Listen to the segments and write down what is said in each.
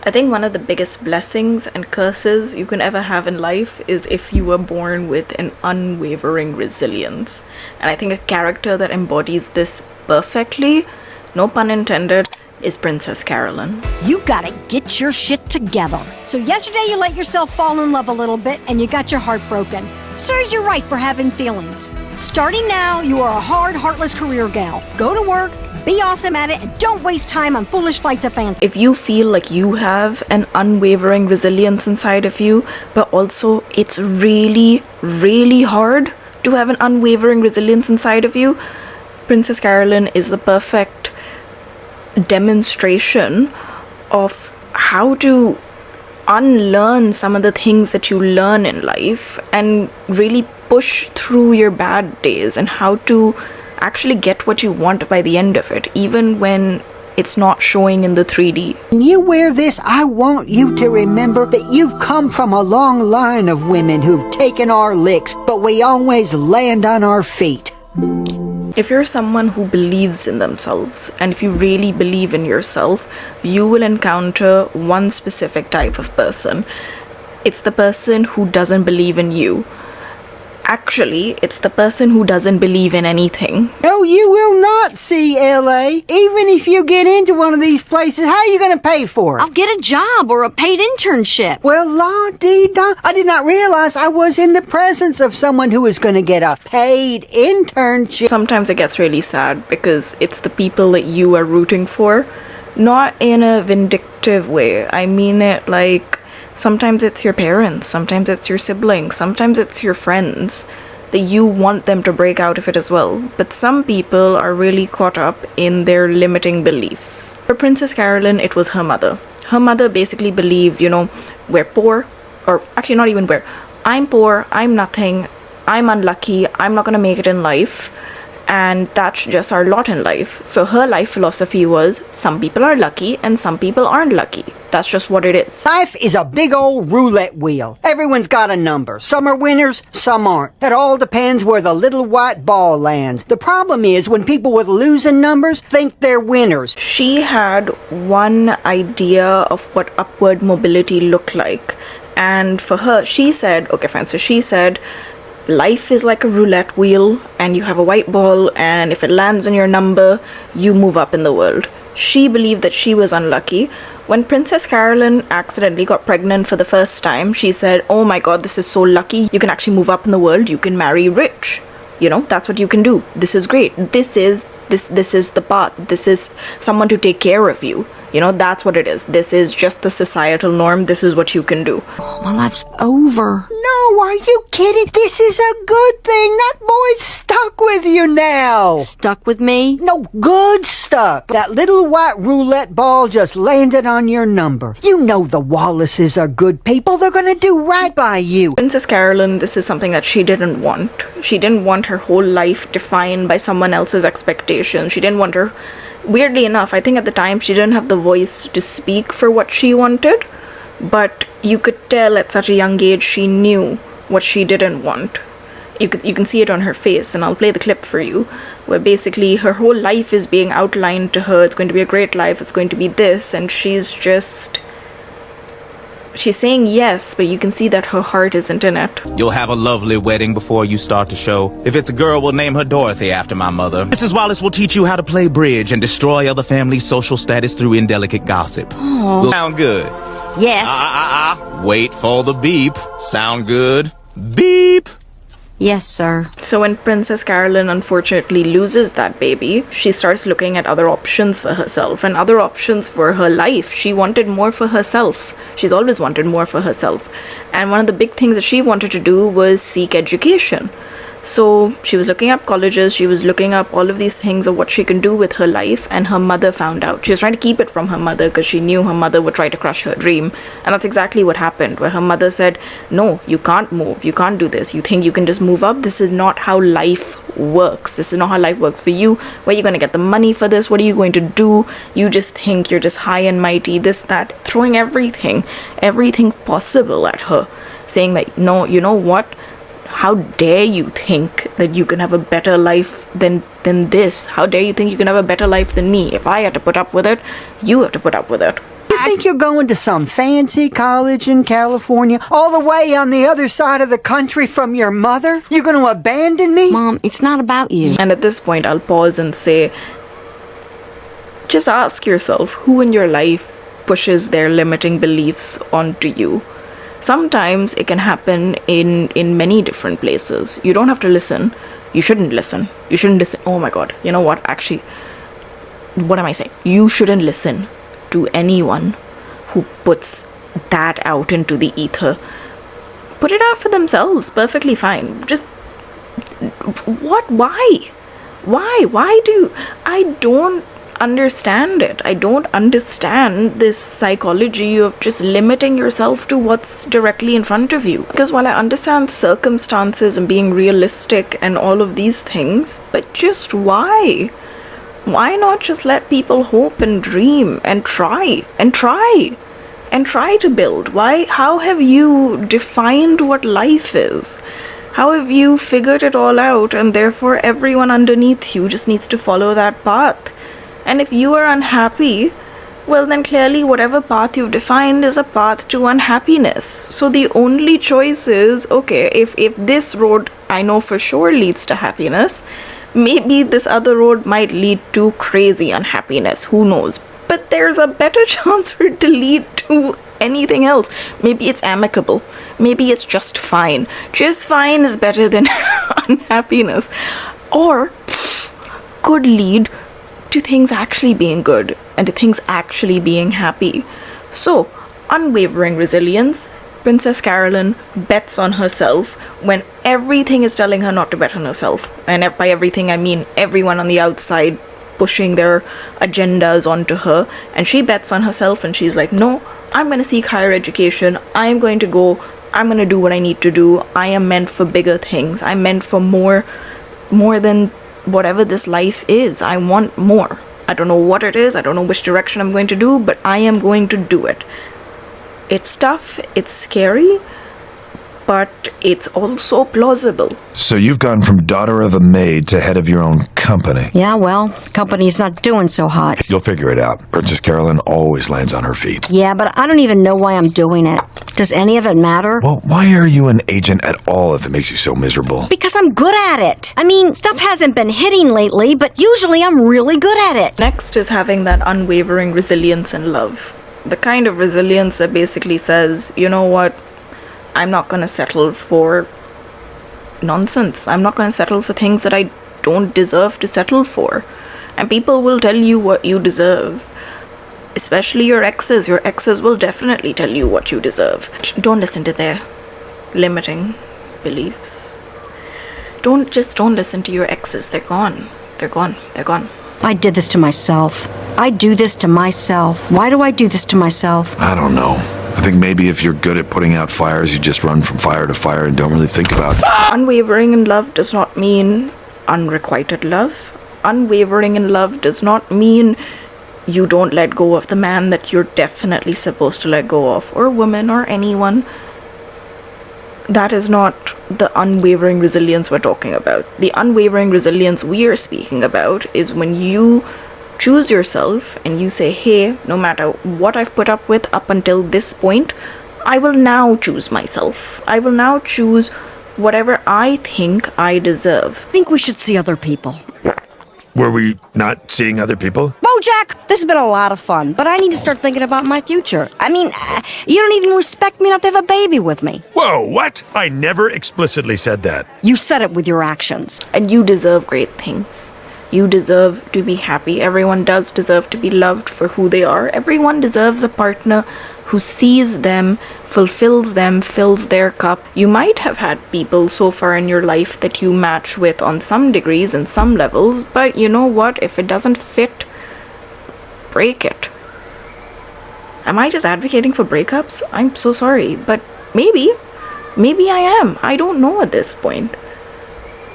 I think one of the biggest blessings and curses you can ever have in life is if you were born with an unwavering resilience. And I think a character that embodies this perfectly, no pun intended, is Princess Carolyn. You gotta get your shit together. So yesterday you let yourself fall in love a little bit and you got your heart broken. Serves you right for having feelings. Starting now, you are a hard, heartless career gal. Go to work, be awesome at it, and don't waste time on foolish flights of fancy. If you feel like you have an unwavering resilience inside of you, but also it's really, really hard to have an unwavering resilience inside of you, Princess Carolyn is the perfect demonstration of how to unlearn some of the things that you learn in life and really push through your bad days, and how to actually get what you want by the end of it, even when it's not showing in the 3D. When you wear this, I want you to remember that you've come from a long line of women who've taken our licks, but we always land on our feet. If you're someone who believes in themselves, and if you really believe in yourself, you will encounter one specific type of person. It's the person who doesn't believe in you. Actually, it's the person who doesn't believe in anything. No, you will not see LA. Even if you get into one of these places, how are you going to pay for it? I'll get a job or a paid internship. Well, la-dee-da. I did not realize I was in the presence of someone who was going to get a paid internship. Sometimes it gets really sad because it's the people that you are rooting for, not in a vindictive way. I mean it like, sometimes it's your parents, sometimes it's your siblings, sometimes it's your friends, that you want them to break out of it as well. But some people are really caught up in their limiting beliefs. For Princess Carolyn, it was her mother. Her mother basically believed, we're poor, or actually not even I'm poor, I'm nothing, I'm unlucky, I'm not gonna make it in life, and that's just our lot in life. So her life philosophy was, some people are lucky and some people aren't lucky. That's just what it is. Life is a big old roulette wheel. Everyone's got a number. Some are winners, some aren't. It all depends where the little white ball lands. The problem is when people with losing numbers think they're winners. She had one idea of what upward mobility looked like. And for her, she said, okay fine, so she said, life is like a roulette wheel, and you have a white ball, and if it lands on your number, you move up in the world. She believed that she was unlucky. When Princess Carolyn accidentally got pregnant for the first time, she said, oh my god, this is so lucky. You can actually move up in the world. You can marry rich. That's what you can do. This is great. This is the path. This is someone to take care of you. That's what it is. This is just the societal norm. This is what you can do. Oh, my life's over. No, are you kidding? This is a good thing. That boy's stuck with you now. Stuck with me? No, good stuck. That little white roulette ball just landed on your number. You know the Wallaces are good people. They're gonna do right by you. Princess Carolyn, this is something that she didn't want. She didn't want her whole life defined by someone else's expectations. She didn't want her... Weirdly enough, I think at the time she didn't have the voice to speak for what she wanted, but you could tell at such a young age she knew what she didn't want. You can see it on her face, and I'll play the clip for you, where basically her whole life is being outlined to her. It's going to be a great life, it's going to be this, and she's saying yes, but you can see that her heart isn't in it. You'll have a lovely wedding before you start the show. If it's a girl, we'll name her Dorothy after my mother. Mrs. Wallace will teach you how to play bridge and destroy other families' social status through indelicate gossip. Oh. Sound good? Yes. Wait for the beep. Sound good? Beep. Yes, sir. So when Princess Carolyn unfortunately loses that baby, she starts looking at other options for herself and other options for her life. She wanted more for herself. She's always wanted more for herself. And one of the big things that she wanted to do was seek education. So she was looking up colleges, she was looking up all of these things of what she can do with her life, and her mother found out. She was trying to keep it from her mother because she knew her mother would try to crush her dream. And that's exactly what happened, where her mother said, no, you can't move, you can't do this. You think you can just move up? This is not how life works. This is not how life works for you. Where are you going to get the money for this? What are you going to do? You just think you're just high and mighty, this, that, throwing everything possible at her, saying that, no, you know what? How dare you think that you can have a better life than this? How dare you think you can have a better life than me? If I had to put up with it, you have to put up with it. You think you're going to some fancy college in California, all the way on the other side of the country from your mother? You're going to abandon me? Mom, it's not about you. And at this point, I'll pause and say, just ask yourself, who in your life pushes their limiting beliefs onto you? Sometimes it can happen in many different places. You don't have to listen. You shouldn't listen. You shouldn't listen. Oh my god. You know what? Actually, what am I saying? You shouldn't listen to anyone who puts that out into the ether. Put it out for themselves. Perfectly fine. Just, what? Why? Why do... I don't understand it. I don't understand this psychology of just limiting yourself to what's directly in front of you. Because while I understand circumstances and being realistic and all of these things, but just why? Why not just let people hope and dream and try to build? Why? How have you defined what life is? How have you figured it all out, and therefore everyone underneath you just needs to follow that path? And if you are unhappy, well then clearly whatever path you've defined is a path to unhappiness. So the only choice is, okay, if this road I know for sure leads to happiness, maybe this other road might lead to crazy unhappiness. Who knows? But there's a better chance for it to lead to anything else. Maybe it's amicable. Maybe it's just fine. Just fine is better than unhappiness. Or could lead to things actually being good and to things actually being happy. So, unwavering resilience. Princess Carolyn bets on herself when everything is telling her not to bet on herself. And by everything, I mean everyone on the outside pushing their agendas onto her. And she bets on herself and she's like, no, I'm going to seek higher education. I'm going to go. I'm going to do what I need to do. I am meant for bigger things. I'm meant for more than whatever this life is. I want more. I don't know what it is. I don't know which direction I'm going to do, but I am going to do it. It's tough. It's scary. But it's also plausible. So you've gone from daughter of a maid to head of your own company. Yeah, well, company's not doing so hot. You'll figure it out. Princess Carolyn always lands on her feet. Yeah, but I don't even know why I'm doing it. Does any of it matter? Well, why are you an agent at all if it makes you so miserable? Because I'm good at it. I mean, stuff hasn't been hitting lately, but usually I'm really good at it. Next is having that unwavering resilience in love. The kind of resilience that basically says, you know what? I'm not going to settle for nonsense. I'm not going to settle for things that I don't deserve to settle for. And people will tell you what you deserve. Especially your exes. Your exes will definitely tell you what you deserve. Don't listen to their limiting beliefs. Don't listen to your exes. They're gone. They're gone. They're gone. I did this to myself. I do this to myself. Why do I do this to myself? I don't know. I think maybe if you're good at putting out fires, you just run from fire to fire and don't really think about it. Unwavering in love does not mean unrequited love. Unwavering in love does not mean you don't let go of the man that you're definitely supposed to let go of, or woman, or anyone. That is not the unwavering resilience we're talking about. The unwavering resilience we are speaking about is when you choose yourself and you say, hey, no matter what I've put up with up until this point, I will now choose myself. I will now choose whatever I think I deserve. I think we should see other people. Were we not seeing other people? BoJack, this has been a lot of fun, but I need to start thinking about my future. I mean, you don't even respect me not to have a baby with me. Whoa, what? I never explicitly said that. You said it with your actions. And you deserve great things. You deserve to be happy. Everyone does deserve to be loved for who they are. Everyone deserves a partner who sees them, fulfills them, fills their cup. You might have had people so far in your life that you match with on some degrees and some levels, but you know what? If it doesn't fit, break it. Am I just advocating for breakups? I'm so sorry, but maybe I am. I don't know at this point.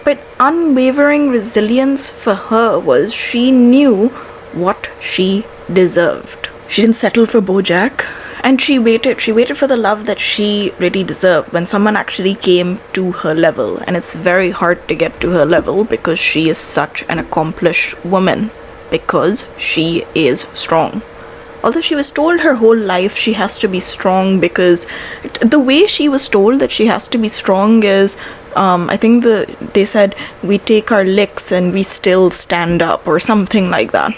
But unwavering resilience for her was she knew what she deserved. She didn't settle for BoJack, and she waited for the love that she really deserved when someone actually came to her level. And it's very hard to get to her level because she is such an accomplished woman, because she is strong. Although she was told her whole life she has to be strong, because the way she was told that she has to be strong is, I think they said, we take our licks and we still stand up, or something like that.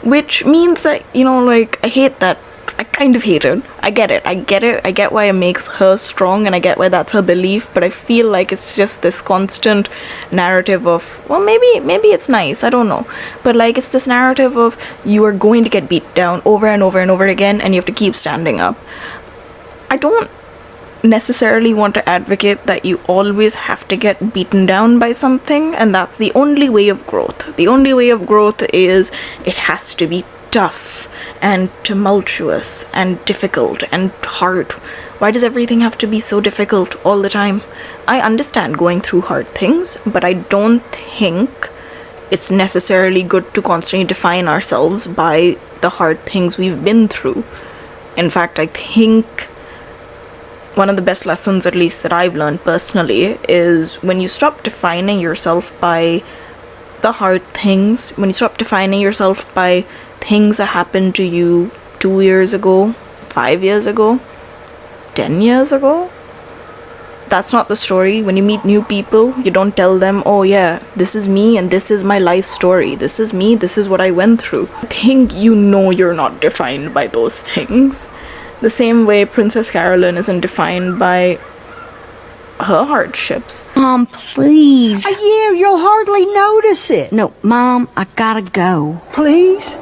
Which means that, like, I hate that. I kind of hate it. I get it. I get why it makes her strong, and I get why that's her belief, but I feel like it's just this constant narrative of, well, maybe it's nice, I don't know. But, like, it's this narrative of you are going to get beat down over and over and over again, and you have to keep standing up. I don't necessarily want to advocate that you always have to get beaten down by something, and that's the only way of growth. The only way of growth is it has to be tough and tumultuous and difficult and hard. Why does everything have to be so difficult all the time? I understand going through hard things, but I don't think it's necessarily good to constantly define ourselves by the hard things we've been through. In fact, I think one of the best lessons, at least that I've learned personally, is when you stop defining yourself by the hard things, when you stop defining yourself by things that happened to you 2 years ago, 5 years ago, 10 years ago. That's not the story. When you meet new people, you don't tell them, oh yeah, this is me and this is my life story. This is me, this is what I went through. I think you're not defined by those things. The same way Princess Carolyn isn't defined by her hardships. Mom, please. Yeah, you'll hardly notice it. No, Mom, I gotta go. Please?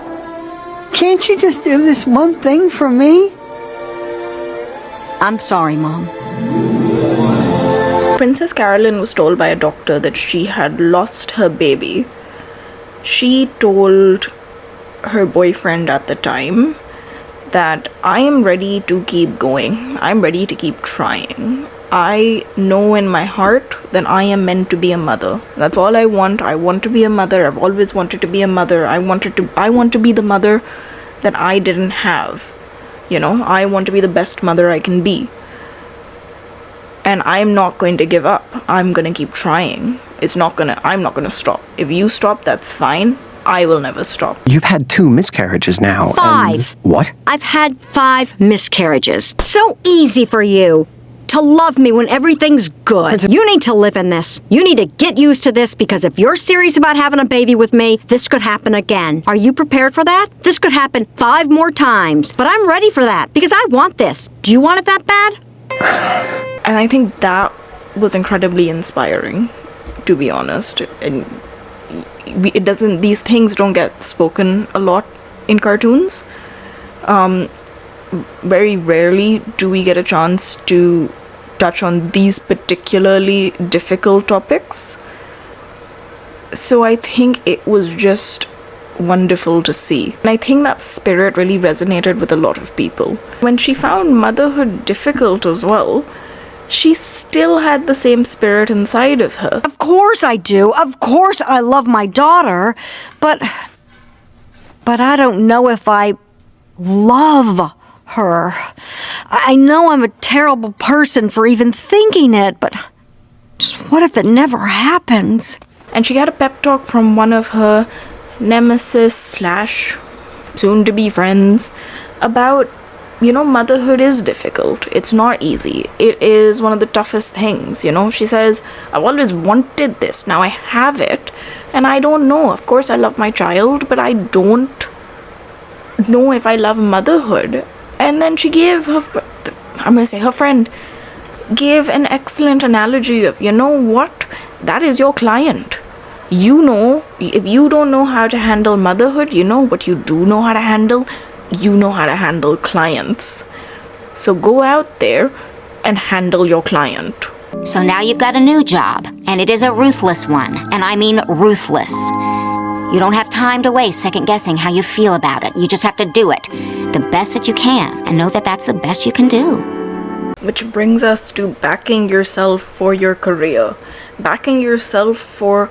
Can't you just do this one thing for me? I'm sorry, Mom. Princess Carolyn was told by a doctor that she had lost her baby. She told her boyfriend at the time that I am ready to keep going. I'm ready to keep trying. I know in my heart that I am meant to be a mother. That's all I want. I want to be a mother. I've always wanted to be a mother. I want to be the mother that I didn't have. I want to be the best mother I can be. And I'm not going to give up. I'm going to keep trying. I'm not going to stop. If you stop, that's fine. I will never stop. You've had 2 miscarriages now. 5. What? I've had 5 miscarriages. So easy for you to love me when everything's good. You need to live in this. You need to get used to this, because if you're serious about having a baby with me, this could happen again. Are you prepared for that? This could happen 5 more times, but I'm ready for that because I want this. Do you want it that bad? And I think that was incredibly inspiring, to be honest. And these things don't get spoken a lot in cartoons. Very rarely do we get a chance to touch on these particularly difficult topics. So I think it was just wonderful to see. And I think that spirit really resonated with a lot of people. When she found motherhood difficult as well, she still had the same spirit inside of her. Of course I do. Of course I love my daughter, but I don't know if I love her. I know I'm a terrible person for even thinking it, but just what if it never happens? And she had a pep talk from one of her nemesis / soon-to-be friends about, motherhood is difficult. It's not easy. It is one of the toughest things, She says, I've always wanted this. Now I have it, and I don't know. Of course I love my child, but I don't know if I love motherhood. And then she gave her friend gave an excellent analogy of, what? That is your client. If you don't know how to handle motherhood, what you do know how to handle? You know how to handle clients. So go out there and handle your client. So now you've got a new job, and it is a ruthless one, and I mean ruthless. You don't have time to waste second-guessing how you feel about it. You just have to do it the best that you can, and know that that's the best you can do. Which brings us to backing yourself for your career. Backing yourself for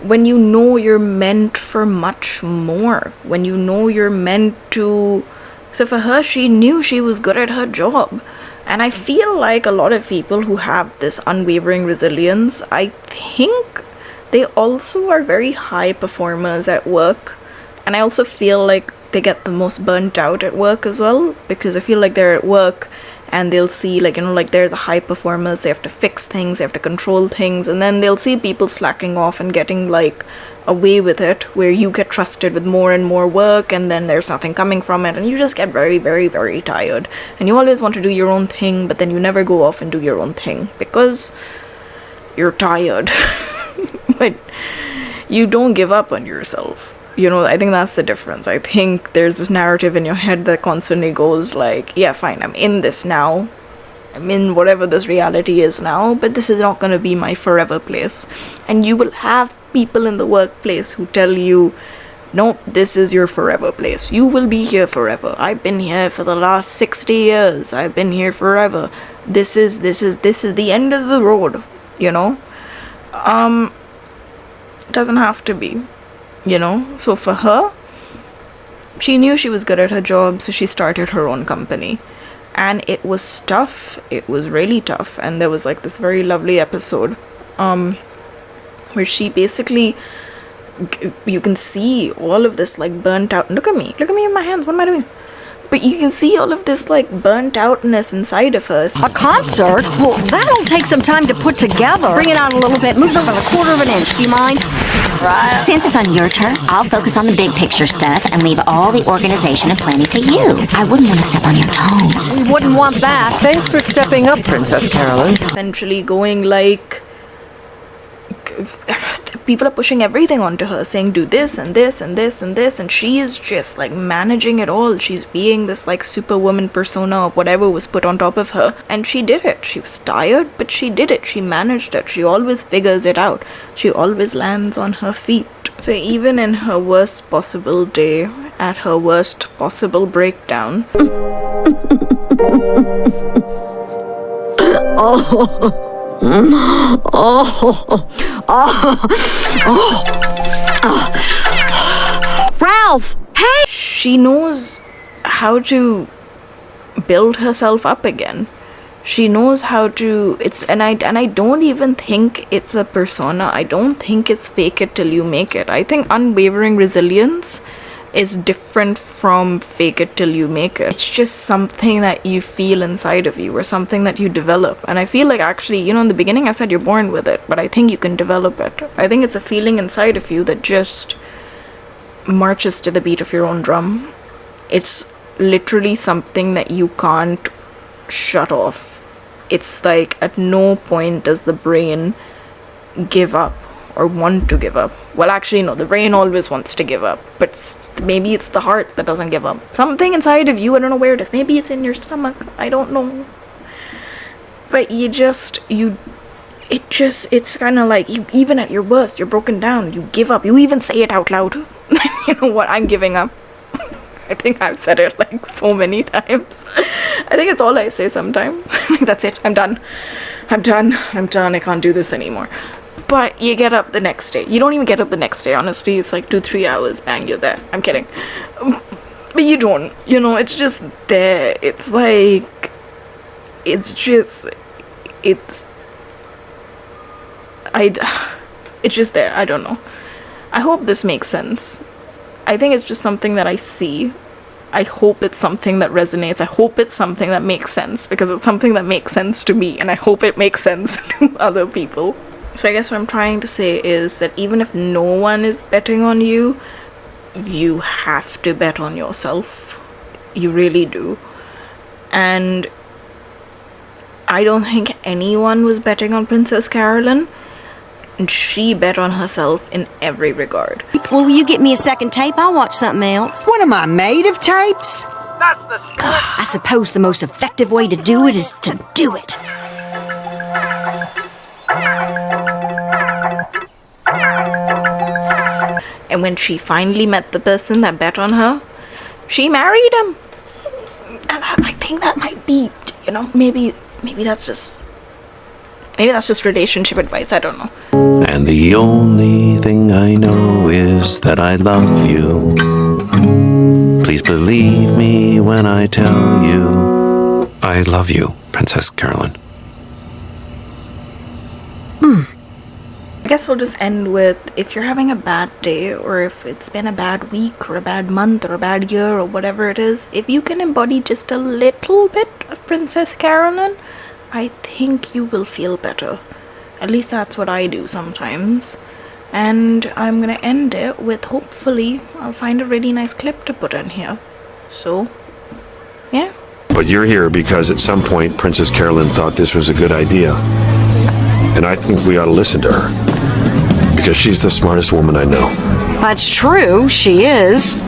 when you know you're meant for much more. When you know you're meant to... So for her, she knew she was good at her job. And I feel like a lot of people who have this unwavering resilience, I think they also are very high performers at work. And I also feel like they get the most burnt out at work as well, because I feel like they're at work and they'll see, like, you know, like, they're the high performers, they have to fix things, they have to control things, and then they'll see people slacking off and getting, like, away with it, where you get trusted with more and more work, and then there's nothing coming from it, and you just get very, very, very tired. And you always want to do your own thing, but then you never go off and do your own thing, because you're tired. But you don't give up on yourself. You know, I think that's the difference. I think there's this narrative in your head that constantly goes like, yeah, fine, I'm in this now. I'm in whatever this reality is now, but this is not going to be my forever place. And you will have people in the workplace who tell you, no, this is your forever place. You will be here forever. I've been here for the last 60 years. I've been here forever. This is the end of the road, you know? It doesn't have to be. You know, so for her, she knew she was good at her job, so she started her own company. And it was tough. It was really tough. And there was like this very lovely episode where she basically, you can see all of this like burnt out. Look at me in my hands. What am I doing? But you can see all of this like burnt outness inside of her. A concert? Well, that'll take some time to put together. Bring it out a little bit. Move it over a 1/4 inch. Do you mind? Right. Since it's on your turn, I'll focus on the big picture stuff and leave all the organization and planning to you. I wouldn't want to step on your toes. We wouldn't want that. Thanks for stepping up, Princess Carolyn. Essentially going like, people are pushing everything onto her, saying do this and this and this and this, and she is just like managing it all. She's being this like superwoman persona of whatever was put on top of her, and she did it. She was tired, but she did it. She managed it. She always figures it out. She always lands on her feet. So even in her worst possible day, at her worst possible breakdown, Ralph! Hey! she knows how to build herself up again. She knows how to, and I don't even think it's a persona. I don't think it's fake it till you make it. I think unwavering resilience is different from fake it till you make it. It's just something that you feel inside of you, or something that you develop. And I feel like, actually, you know, in the beginning I said you're born with it, but I think you can develop it. I think it's a feeling inside of you that just marches to the beat of your own drum. It's literally something that you can't shut off. It's like at no point does the brain give up or want to give up. Well, actually, no, the brain always wants to give up, but maybe it's the heart that doesn't give up. Something inside of you, I don't know where it is. Maybe it's in your stomach. I don't know. But it's kind of like, you, even at your worst, you're broken down, you give up. You even say it out loud. You know what? I'm giving up. I think I've said it like so many times. I think it's all I say sometimes. That's it. I'm done. I can't do this anymore. But you get up the next day. You don't even get up the next day, honestly. It's like 2-3 hours, bang, you're there. I'm kidding. But you don't. You know, it's just there. It's like, it's just there. I don't know. I hope this makes sense. I think it's just something that I see. I hope it's something that resonates. I hope it's something that makes sense, because it's something that makes sense to me, and I hope it makes sense to other people. So I guess what I'm trying to say is that even if no one is betting on you, you have to bet on yourself. You really do. And I don't think anyone was betting on Princess Carolyn. And she bet on herself in every regard. Will you get me a second tape? I'll watch something else. What am I, made of tapes? I suppose the most effective way to do it is to do it. And when she finally met the person that bet on her, she married him. And I think that might be, you know, maybe that's just relationship advice. I don't know. And the only thing I know is that I love you. Please believe me when I tell you. I love you, Princess Carolyn. I guess I'll just end with, if you're having a bad day, or if it's been a bad week or a bad month or a bad year or whatever it is, if you can embody just a little bit of Princess Carolyn, I think you will feel better. At least that's what I do sometimes. And I'm gonna end it with, hopefully I'll find a really nice clip to put in here. So, yeah. But you're here because at some point Princess Carolyn thought this was a good idea. And I think we ought to listen to her. Because she's the smartest woman I know. That's true, she is.